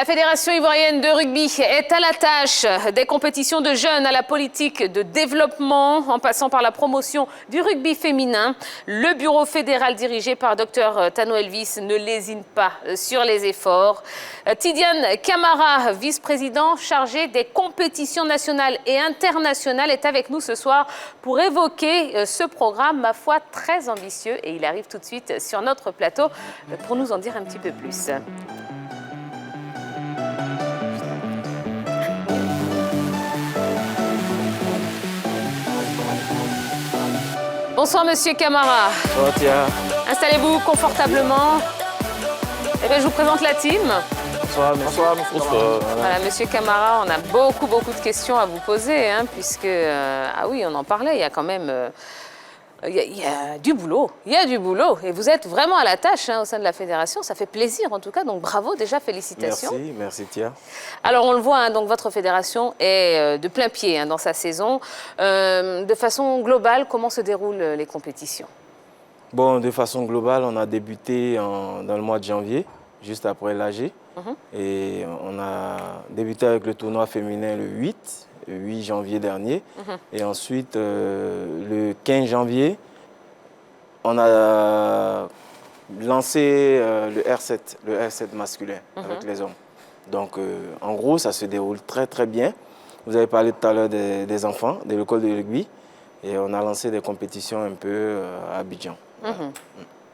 La Fédération ivoirienne de rugby est à la tâche des compétitions de jeunes à la politique de développement, en passant par la promotion du rugby féminin. Le bureau fédéral dirigé par Dr Tano Elvis ne lésine pas sur les efforts. Tidiane Camara, vice-président chargé des compétitions nationales et internationales, est avec nous ce soir pour évoquer ce programme, ma foi, très ambitieux. Et il arrive tout de suite sur notre plateau pour nous en dire un petit peu plus. Bonsoir, monsieur Camara. Bonsoir, Tia. Installez-vous confortablement. Eh bien, je vous présente la team. Bonsoir, bonsoir, bonsoir. Voilà, monsieur Camara, on a beaucoup de questions à vous poser, hein, puisque, ah oui, on en parlait, il y a quand même... Il y a du boulot, et vous êtes vraiment à la tâche au sein de la fédération, ça fait plaisir en tout cas, donc bravo déjà, félicitations. Merci Tia. Alors on le voit, donc votre fédération est de plein pied dans sa saison. De façon globale, comment se déroulent les compétitions? Bon, de façon globale, on a débuté dans le mois de janvier, juste après l'AG, et on a débuté avec le tournoi féminin le 8 janvier dernier. Et ensuite, le 15 janvier, on a lancé le R7 masculin avec les hommes. Donc, en gros, ça se déroule très bien. Vous avez parlé tout à l'heure des enfants, de l'école de rugby. Et on a lancé des compétitions un peu à Abidjan.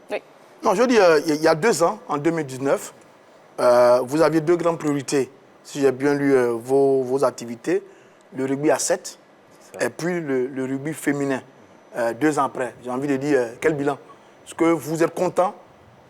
Oui. Non, je veux dire, il y a 2 ans, en 2019, vous aviez 2 grandes priorités, si j'ai bien lu vos activités. Le rugby à 7 et puis le rugby féminin, 2 ans après. J'ai envie de dire, quel bilan? Est-ce que vous êtes content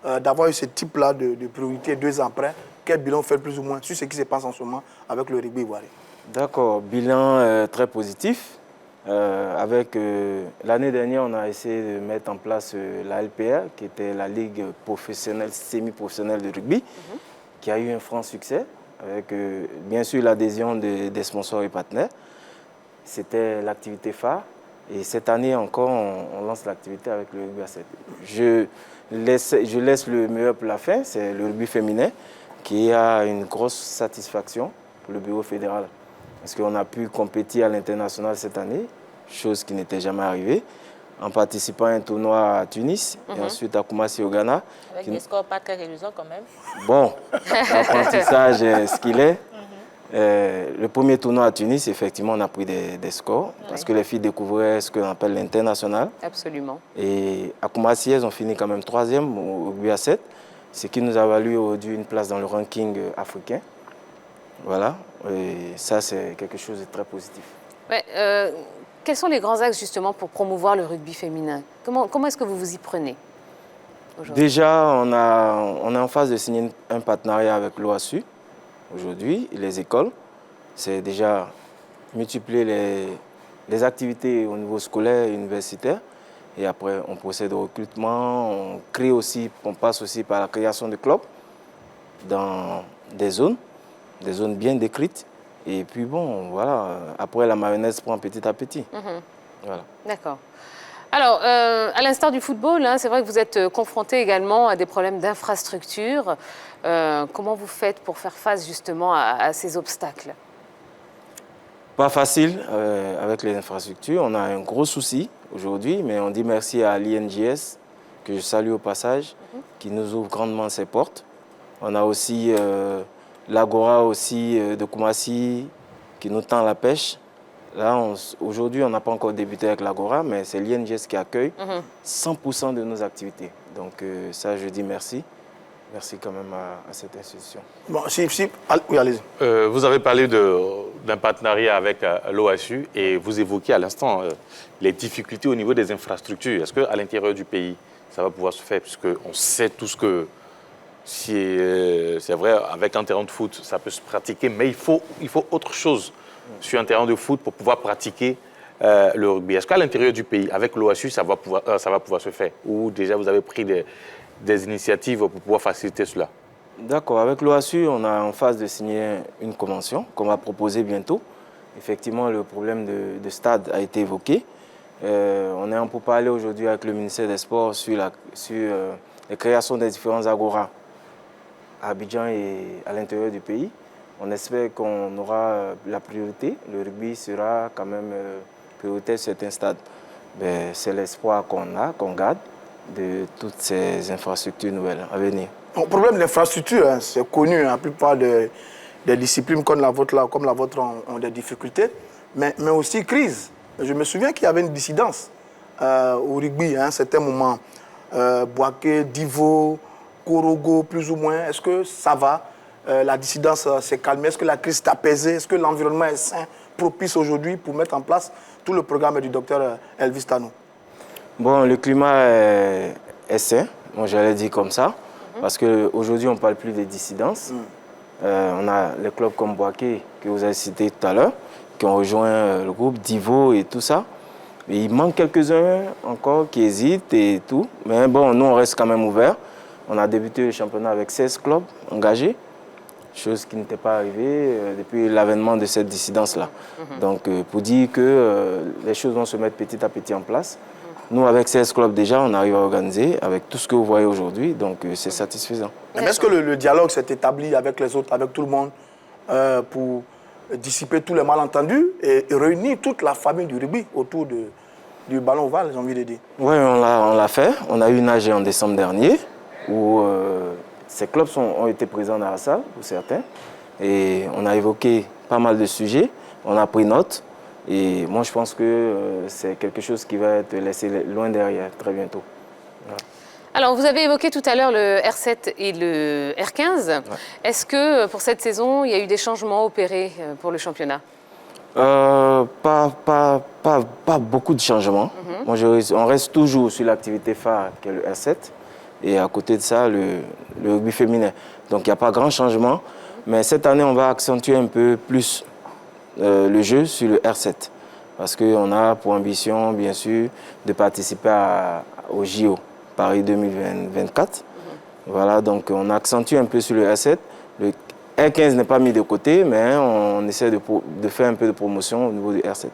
d'avoir eu ce type-là de priorité 2 ans après? Quel bilan vous faites plus ou moins sur ce qui se passe en ce moment avec le rugby ivoirien? D'accord, bilan très positif. L'année dernière, on a essayé de mettre en place la LPR, qui était la Ligue professionnelle, semi-professionnelle de rugby, qui a eu un franc succès, avec bien sûr l'adhésion des sponsors et partenaires. C'était l'activité phare. Et cette année encore, on lance l'activité avec le rugby à 7. Je laisse le meilleur pour la fin, c'est le rugby féminin, qui a une grosse satisfaction pour le bureau fédéral. Parce qu'on a pu compétir à l'international cette année, chose qui n'était jamais arrivée, en participant à un tournoi à Tunis et ensuite à Koumassi au Ghana. Avec des scores pas très réduisants quand même. Bon, l'apprentissage est ce qu'il est. Le premier tournoi à Tunis, effectivement, on a pris des scores parce que les filles découvraient ce qu'on appelle l'international. Absolument. Et à Koumassi, elles ont fini quand même 3e au rugby à 7, ce qui nous a valu aujourd'hui une place dans le ranking africain. Voilà, et ça c'est quelque chose de très positif. Ouais, quels sont les grands axes justement pour promouvoir le rugby féminin? Comment est-ce que vous vous y prenez aujourd'hui? Déjà, on est en phase de signer un partenariat avec l'OASU aujourd'hui, les écoles. C'est déjà multiplier les activités au niveau scolaire et universitaire. Et après, on procède au recrutement, on passe aussi par la création de clubs dans des zones bien décrites. Et puis bon, voilà, après la mayonnaise prend petit à petit. Voilà. D'accord. Alors, à l'instar du football, c'est vrai que vous êtes confronté également à des problèmes d'infrastructure. Comment vous faites pour faire face justement à ces obstacles? Pas facile avec les infrastructures. On a un gros souci aujourd'hui, mais on dit merci à l'INJS, que je salue au passage, qui nous ouvre grandement ses portes. On a aussi l'Agora aussi de Koumassi qui nous tend la pêche. Là, aujourd'hui, on n'a pas encore débuté avec l'Agora, mais c'est l'INJS qui accueille 100% de nos activités. Donc ça, je dis merci. Merci quand même à cette institution. Bon, oui, allez-y. Vous avez parlé d'un partenariat avec l'OASU et vous évoquez à l'instant les difficultés au niveau des infrastructures. Est-ce qu'à l'intérieur du pays, ça va pouvoir se faire? Puisqu'on sait tous que c'est vrai, avec un terrain de foot, ça peut se pratiquer, mais il faut autre chose sur un terrain de foot pour pouvoir pratiquer le rugby. Est-ce qu'à l'intérieur du pays, avec l'OASU, ça va pouvoir se faire? Ou déjà vous avez pris des initiatives pour pouvoir faciliter cela? D'accord. Avec l'OASU, on est en phase de signer une convention qu'on va proposer bientôt. Effectivement, le problème de stade a été évoqué. On est en pourparlers aujourd'hui avec le ministère des Sports sur la création des différents agoras à Abidjan et à l'intérieur du pays. On espère qu'on aura la priorité. Le rugby sera quand même prioritaire sur certains stades. C'est l'espoir qu'on garde de toutes ces infrastructures nouvelles à venir. Le problème d'infrastructure, hein, c'est connu. La plupart des disciplines comme la vôtre ont des difficultés, mais aussi crise. Je me souviens qu'il y avait une dissidence au rugby à un certain moment. Boaké, Divo, Korogo, plus ou moins. Est-ce que ça va? La dissidence s'est calmée. Est-ce que la crise s'est apaisée? Est-ce que l'environnement est sain, propice aujourd'hui pour mettre en place tout le programme du docteur Elvis Tano? Bon, le climat est sain, bon, j'allais dire comme ça, parce qu'aujourd'hui, on ne parle plus de dissidence. On a les clubs comme Boaké, que vous avez cité tout à l'heure, qui ont rejoint le groupe Divo et tout ça. Mais il manque quelques-uns encore qui hésitent et tout. Mais bon, nous, on reste quand même ouverts. On a débuté le championnat avec 16 clubs engagés, chose qui n'était pas arrivée depuis l'avènement de cette dissidence-là. Donc, pour dire que les choses vont se mettre petit à petit en place. Nous, avec 16 clubs déjà, on arrive à organiser avec tout ce que vous voyez aujourd'hui, donc c'est satisfaisant. Est-ce que le dialogue s'est établi avec les autres, avec tout le monde, pour dissiper tous les malentendus et réunir toute la famille du rugby autour du ballon ovale, j'ai envie de dire? Oui, on l'a fait. On a eu une AG en décembre dernier, où ces clubs ont été présents dans la salle, pour certains, et on a évoqué pas mal de sujets, on a pris note. Et moi, je pense que c'est quelque chose qui va être laissé loin derrière très bientôt. Voilà. Alors, vous avez évoqué tout à l'heure le R7 et le R15. Ouais. Est-ce que pour cette saison, il y a eu des changements opérés pour le championnat? Pas beaucoup de changements. Moi, on reste toujours sur l'activité phare qui est le R7. Et à côté de ça, le rugby féminin. Donc, il n'y a pas grand changement. Mais cette année, on va accentuer un peu plus le jeu sur le R7. Parce qu'on a pour ambition, bien sûr, de participer au JO Paris 2024. Voilà, donc on accentue un peu sur le R7. Le R15 n'est pas mis de côté, mais on essaie de faire un peu de promotion au niveau du R7.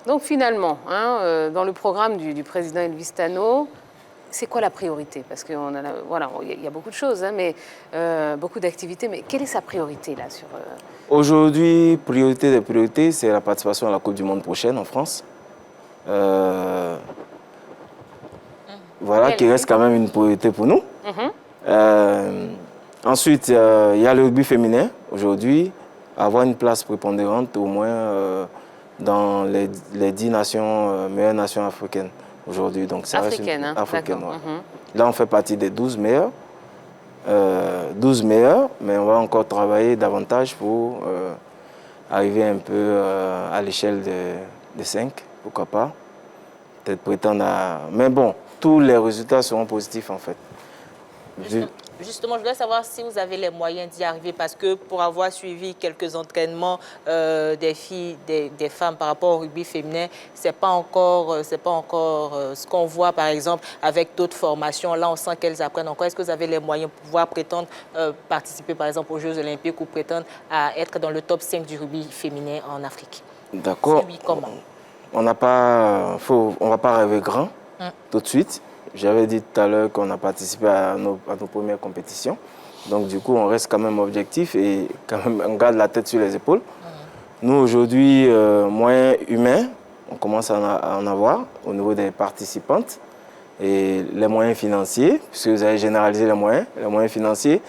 Donc finalement, dans le programme du président Elvis Tano, c'est quoi la priorité? Parce qu'il voilà, y a beaucoup de choses, mais beaucoup d'activités. Mais quelle est sa priorité là sur Aujourd'hui, priorité des priorités, c'est la participation à la Coupe du Monde prochaine en France. Voilà, qui reste quand même une priorité pour nous. Ensuite, il y a le rugby féminin. Aujourd'hui, avoir une place prépondérante au moins dans les 10 nations, meilleures nations africaines aujourd'hui. Donc, ça africaine, reste africaine. Ouais. Là, on fait partie des 12 meilleurs. 12 meilleurs, mais on va encore travailler davantage pour arriver un peu à l'échelle de 5, pourquoi pas. Peut-être prétendre à... Mais bon, tous les résultats seront positifs en fait. Justement, je voulais savoir si vous avez les moyens d'y arriver, parce que pour avoir suivi quelques entraînements des filles, des femmes par rapport au rugby féminin, c'est pas encore ce qu'on voit par exemple avec d'autres formations. Là, on sent qu'elles apprennent encore. Est-ce que vous avez les moyens pour pouvoir prétendre participer par exemple aux Jeux Olympiques ou prétendre à être dans le top 5 du rugby féminin en Afrique? D'accord. Oui, comment? On va pas rêver grand tout de suite. J'avais dit tout à l'heure qu'on a participé à nos premières compétitions. Donc, du coup, on reste quand même objectif et quand même, on garde la tête sur les épaules. Nous, aujourd'hui, moyens humains, on commence à en avoir au niveau des participantes. Et les moyens financiers, puisque vous avez généralisé les moyens financiers,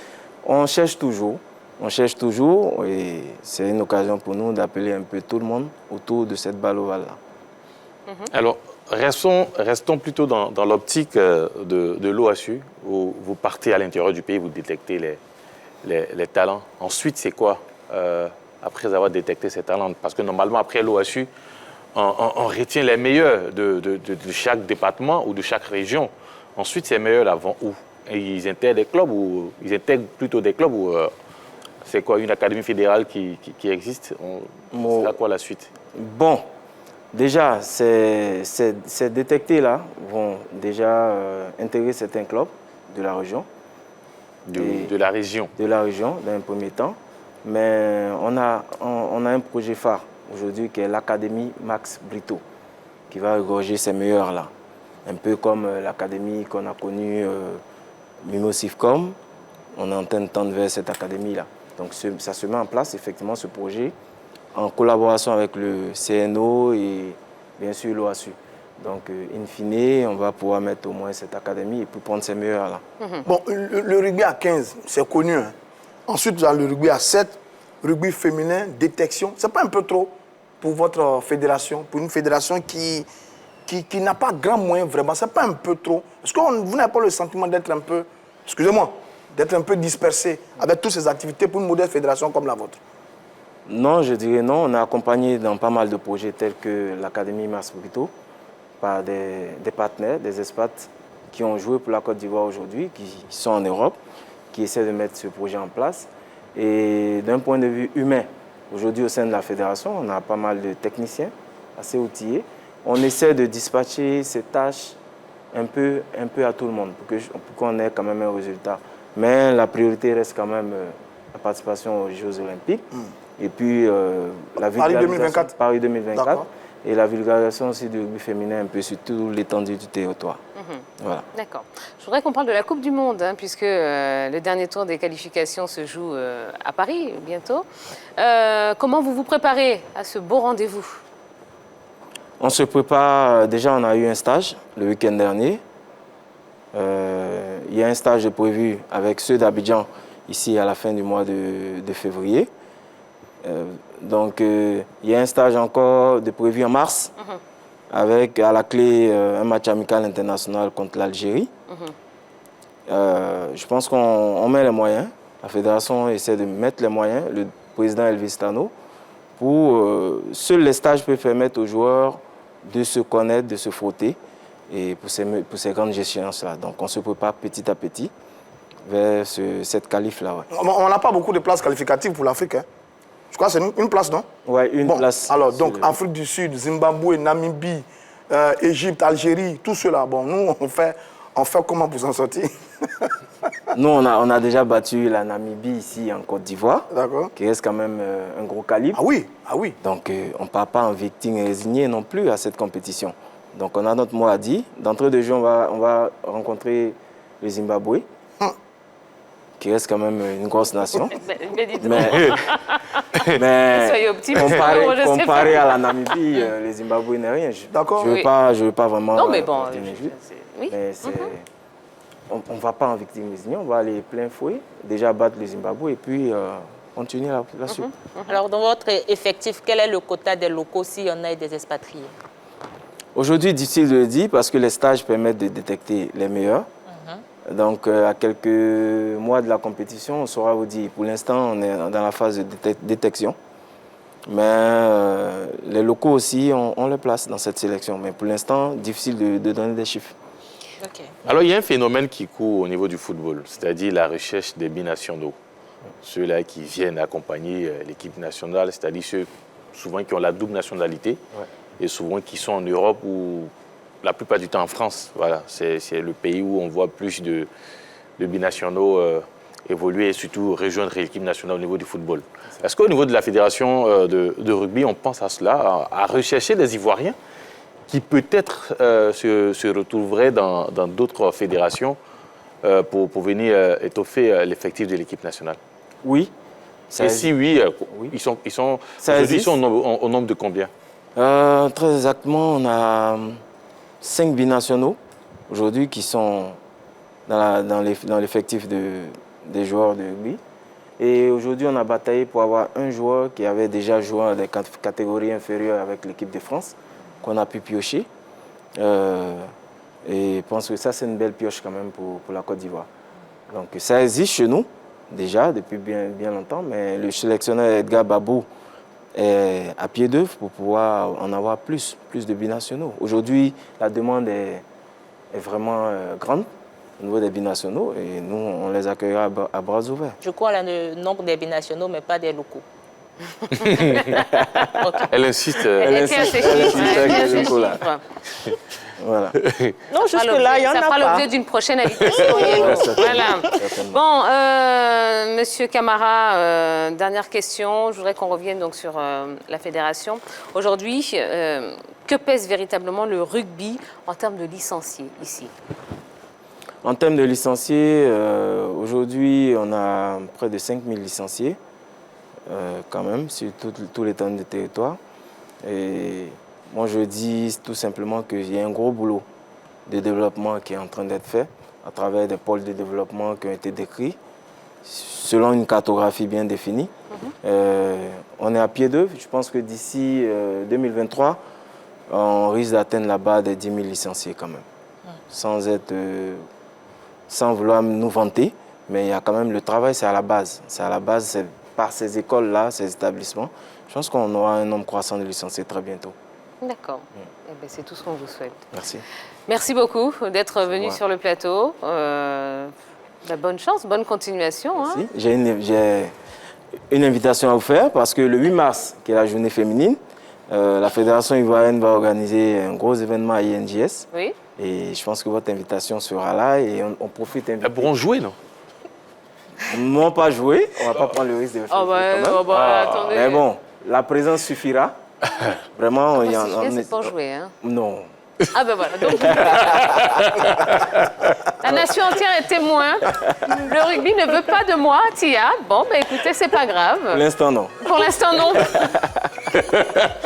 on cherche toujours. On cherche toujours et c'est une occasion pour nous d'appeler un peu tout le monde autour de cette balle ovale-là. Alors, restons plutôt dans l'optique de l'OASU, où vous partez à l'intérieur du pays, vous détectez les talents. Ensuite, c'est quoi après avoir détecté ces talents? Parce que normalement, après l'OASU, on retient les meilleurs de chaque département ou de chaque région. Ensuite, ces meilleurs-là vont où? Et ils intègrent des clubs ou ils intègrent plutôt des clubs ou c'est quoi, une académie fédérale qui existe? C'est là quoi la suite? Bon. Déjà, ces détectés-là vont déjà intégrer certains clubs de la région. De la région? De la région, dans un premier temps. Mais on a un projet phare aujourd'hui qui est l'Académie Max Brito, qui va regorger ces meilleurs-là. Un peu comme l'académie qu'on a connue, Mimo Sifcom, on est en train de tendre vers cette académie-là. Donc ça se met en place, effectivement, ce projet, en collaboration avec le CNO et bien sûr l'OASU. Donc, in fine, on va pouvoir mettre au moins cette académie et puis prendre ces meilleurs là. Bon, le rugby à 15, c'est connu. Hein. Ensuite, vous avez le rugby à 7, rugby féminin, détection. C'est pas un peu trop pour votre fédération, pour une fédération qui n'a pas grand moyen vraiment? C'est pas un peu trop? Est-ce que vous n'avez pas le sentiment d'être un peu, excusez-moi, d'être un peu dispersé avec toutes ces activités pour une modeste fédération comme la vôtre? Non, je dirais non. On est accompagné dans pas mal de projets tels que l'Académie Mars Brito, par des partenaires, des expats qui ont joué pour la Côte d'Ivoire aujourd'hui, qui sont en Europe, qui essaient de mettre ce projet en place. Et d'un point de vue humain, aujourd'hui au sein de la fédération, on a pas mal de techniciens assez outillés. On essaie de dispatcher ces tâches un peu à tout le monde pour qu'on ait quand même un résultat. Mais la priorité reste quand même la participation aux Jeux Olympiques. Et puis la vulgarisation, Paris 2024. Et la vulgarisation aussi du rugby féminin un peu sur toute l'étendue du territoire. Voilà. D'accord. Je voudrais qu'on parle de la Coupe du Monde, hein, puisque le dernier tour des qualifications se joue à Paris bientôt. Comment vous vous préparez à ce beau rendez-vous? On se prépare, déjà on a eu un stage le week-end dernier. Il y a un stage prévu avec ceux d'Abidjan ici à la fin du mois de février. Donc, il y a un stage encore de prévu en mars, avec à la clé un match amical international contre l'Algérie. Je pense qu'on met les moyens. La fédération essaie de mettre les moyens, le président Elvis Tano, pour seuls les stages peuvent permettre aux joueurs de se connaître, de se frotter, et pour ces grandes échéances-là. Donc, on se prépare petit à petit vers cette qualif-là. Ouais. On n'a pas beaucoup de places qualificatives pour l'Afrique, hein? Je crois que c'est une place, non? Oui, une place. Alors, donc, Afrique du Sud, Zimbabwe, Namibie, Égypte, Algérie, tout cela. Bon, nous, on fait comment pour s'en sortir? Nous, on a déjà battu la Namibie ici en Côte d'Ivoire, qui reste quand même un gros calibre. Ah oui, ah oui. Donc, on ne part pas en victime résignée non plus à cette compétition. Donc, on a notre mot à dire. D'entrée de jeu, on va rencontrer le Zimbabwe, qui reste quand même une grosse nation. Mais soyez optimiste. Comparé à la Namibie, le Zimbabwe n'est rien. D'accord. Je ne veux pas vraiment... Non, mais bon... Mais on ne va pas en victime résignée, on va aller plein fouet, déjà battre le Zimbabwe et puis continuer la suite. Alors, dans votre effectif, quel est le quota des locaux s'il y en a et des expatriés? Aujourd'hui, difficile de le dire parce que les stages permettent de détecter les meilleurs. Donc, à quelques mois de la compétition, on saura vous dire. Pour l'instant, on est dans la phase de détection. Mais les locaux aussi, on les place dans cette sélection. Mais pour l'instant, difficile de donner des chiffres. Okay. Alors, il y a un phénomène qui court au niveau du football, c'est-à-dire la recherche des binationaux. Ceux-là qui viennent accompagner l'équipe nationale, c'est-à-dire ceux souvent qui ont la double nationalité et souvent qui sont en Europe ou la plupart du temps en France. Voilà, c'est le pays où on voit plus de binationaux évoluer et surtout rejoindre l'équipe nationale au niveau du football. Est-ce qu'au niveau de la fédération de rugby, on pense à cela, à rechercher des Ivoiriens qui peut-être se retrouveraient dans d'autres fédérations pour venir étoffer l'effectif de l'équipe nationale? Oui. Et si oui, ils sont au nombre de combien? Très exactement, on a 5 binationaux aujourd'hui qui sont dans l'effectif des joueurs de rugby. Et aujourd'hui, on a bataillé pour avoir un joueur qui avait déjà joué dans des catégories inférieures avec l'équipe de France, qu'on a pu piocher. Et je pense que ça, c'est une belle pioche quand même pour la Côte d'Ivoire. Donc ça existe chez nous, déjà, depuis bien longtemps, mais le sélectionneur Edgar Babou est à pied d'œuvre pour pouvoir en avoir plus de binationaux. Aujourd'hui, la demande est vraiment grande au niveau des binationaux et nous, on les accueillera à bras ouverts. Je crois le nombre des binationaux, mais pas des locaux. Elle insiste. Elle tient ses chiffres. Voilà. Non, jusque-là, il y en a pas. Ça fera l'objet d'une prochaine invitation. Voilà. Bon, Monsieur Camara, dernière question. Je voudrais qu'on revienne donc sur la fédération. Aujourd'hui, que pèse véritablement le rugby en termes de licenciés ici? En termes de licenciés, aujourd'hui, on a près de 5000 licenciés, quand même, sur tout l'étendue du territoire. Et moi, je dis tout simplement qu'il y a un gros boulot de développement qui est en train d'être fait à travers des pôles de développement qui ont été décrits selon une cartographie bien définie. On est à pied d'œuvre. Je pense que d'ici 2023, on risque d'atteindre la barre des 10 000 licenciés quand même. Sans vouloir nous vanter, mais il y a quand même le travail, c'est à la base. C'est à la base, c'est par ces écoles-là, ces établissements. Je pense qu'on aura un nombre croissant de licenciés très bientôt. D'accord. Eh bien, c'est tout ce qu'on vous souhaite. Merci. Merci beaucoup d'être venu sur le plateau. Bonne chance, bonne continuation. Hein. J'ai une invitation à vous faire parce que le 8 mars, qui est la journée féminine, la Fédération ivoirienne va organiser un gros événement à INJS. Oui. Et je pense que votre invitation sera là et on profite. Elles pourront jouer, non? Non, pas jouer. On ne va pas prendre le risque de faire attendez. Mais bon, la présence suffira. Vraiment, il y a... c'est pour jouer, hein? Non. Ah ben voilà, donc la nation entière est témoin. Le rugby ne veut pas de moi, Tia. Bon, ben écoutez, c'est pas grave. Pour l'instant, non. Pour l'instant, non.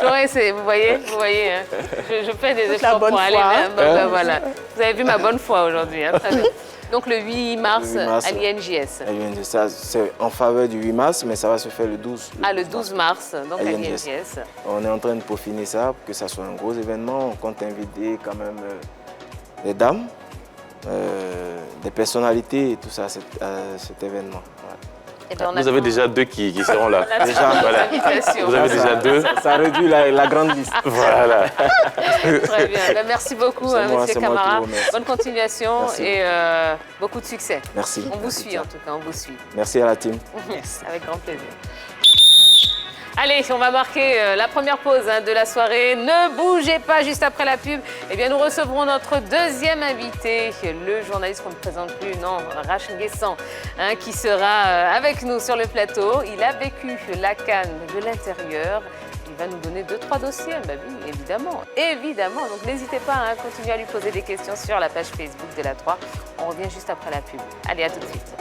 J'aurais essayé, vous voyez hein. Je fais des efforts pour aller là. Ben, voilà. Vous avez vu ma bonne foi aujourd'hui, hein, très bien. Donc le 8 mars, à l'INJS. C'est en faveur du 8 mars, mais ça va se faire le 12. Le 12 mars, donc à l'INJS. On est en train de peaufiner ça pour que ça soit un gros événement. On compte inviter quand même des dames, des personnalités et tout ça à cet événement. Vous avez déjà 2 qui seront là. Voilà. Vous avez déjà 2. Ça réduit la grande liste. Voilà. Très bien. Merci beaucoup, monsieur Camara. Bonne continuation. Merci. Et beaucoup de succès. Merci. On vous suit en tout cas, on vous suit. Merci à la team. Avec grand plaisir. Allez, on va marquer la première pause de la soirée. Ne bougez pas, juste après la pub. Eh bien, nous recevrons notre deuxième invité, le journaliste qu'on ne présente plus, non, Rach Nguessan, qui sera avec nous sur le plateau. Il a vécu la CAN de l'intérieur. Il va nous donner 2-3 dossiers, bah oui, évidemment. Donc, n'hésitez pas à continuer à lui poser des questions sur la page Facebook de la 3. On revient juste après la pub. Allez, à tout de suite.